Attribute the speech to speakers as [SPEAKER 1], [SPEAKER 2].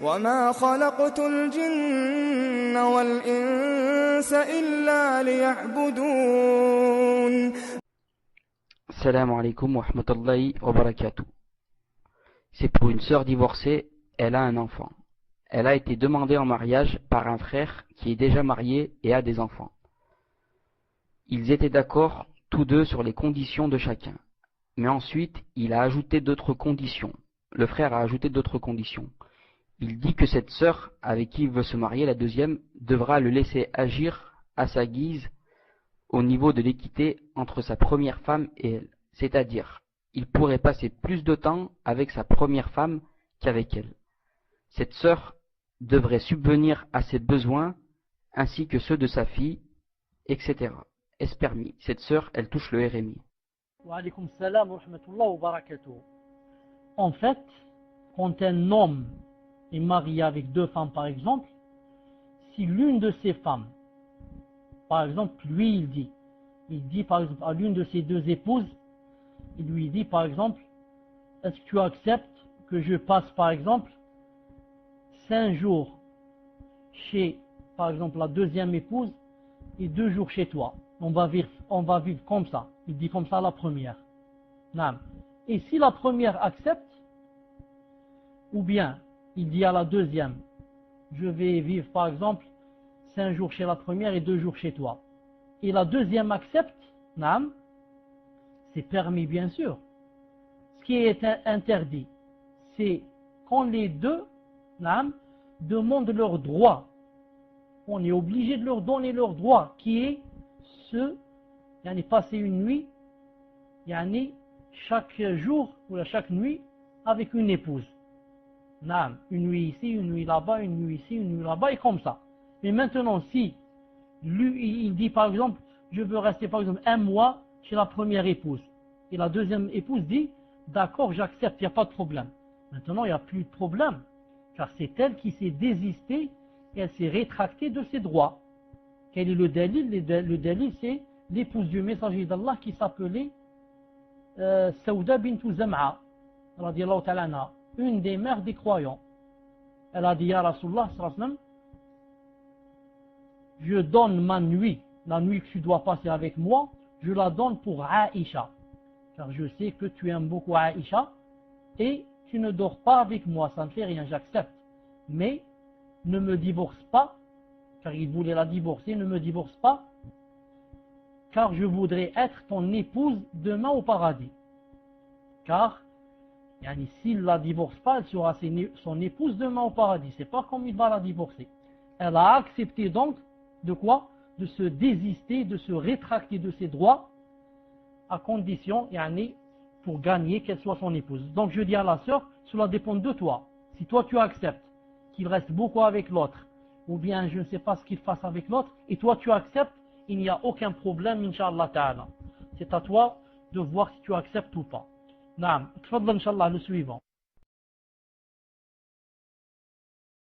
[SPEAKER 1] وما خلقت الجن والإنس إلا ليعبدون.
[SPEAKER 2] Salam alaikum wa rahmatullahi wa barakatuh. C'est pour une sœur divorcée, elle a un enfant. Elle a été demandée en mariage par un frère qui est déjà marié et a des enfants. Ils étaient d'accord tous deux sur les conditions de chacun. Mais ensuite, il a ajouté d'autres conditions. Le frère a ajouté d'autres conditions. Il dit que cette sœur avec qui il veut se marier, la deuxième, devra le laisser agir à sa guise au niveau de l'équité entre sa première femme et elle. C'est-à-dire, il pourrait passer plus de temps avec sa première femme qu'avec elle. Cette sœur devrait subvenir à ses besoins ainsi que ceux de sa fille, etc. Est-ce permis? Cette sœur, elle touche le RMI.
[SPEAKER 3] Wa alaykoum salam wa rahmatullahi wa barakatuh. En fait, quand un homme est marié avec deux femmes par exemple, si l'une de ces femmes, par exemple, lui il dit par exemple à l'une de ses deux épouses, il lui dit par exemple, est-ce que tu acceptes que je passe par exemple 5 jours chez par exemple la deuxième épouse et 2 jours chez toi. On va vivre comme ça. Il dit comme ça à la première. Et si la première accepte, ou bien il dit à la deuxième, je vais vivre par exemple 5 jours chez la première et 2 jours chez toi. Et la deuxième accepte, c'est permis bien sûr. Ce qui est interdit, c'est quand les deux demandent leurs droits. On est obligé de leur donner leur droit, qui est passer une nuit, chaque jour ou chaque nuit avec une épouse. Une nuit ici, une nuit là-bas, une nuit ici, une nuit là-bas, et comme ça. Mais maintenant, si lui, il dit par exemple, je veux rester par exemple 1 mois chez la première épouse, et la deuxième épouse dit, d'accord, j'accepte, il n'y a pas de problème. Maintenant, il n'y a plus de problème, car c'est elle qui s'est désistée et elle s'est rétractée de ses droits. Quel est le dalil? Le dalil, c'est l'épouse du messager d'Allah qui s'appelait Saouda bint Zam'a, radiyallahu ta'ala anha, une des mères des croyants. Elle a dit à Rasulullah sallallahu alayhi wa sallam, je donne ma nuit, la nuit que tu dois passer avec moi, je la donne pour Aïcha, car je sais que tu aimes beaucoup Aïcha et tu ne dors pas avec moi, ça ne fait rien, j'accepte. Mais ne me divorce pas, car il voulait la divorcer, ne me divorce pas, car je voudrais être ton épouse demain au paradis. Car, s'il la divorce pas, elle sera son épouse demain au paradis. C'est pas comme il va la divorcer. Elle a accepté donc, de quoi? De se désister, de se rétracter de ses droits, à condition, pour gagner qu'elle soit son épouse. Donc je dis à la sœur, cela dépend de toi. Si toi tu acceptes qu'il reste beaucoup avec l'autre, ou bien je ne sais pas ce qu'il fasse avec l'autre, et toi tu acceptes, il n'y a aucun problème, Inch'Allah Ta'ala. C'est à toi de voir si tu acceptes ou pas. Naam, tfadl Inch'Allah, le suivant.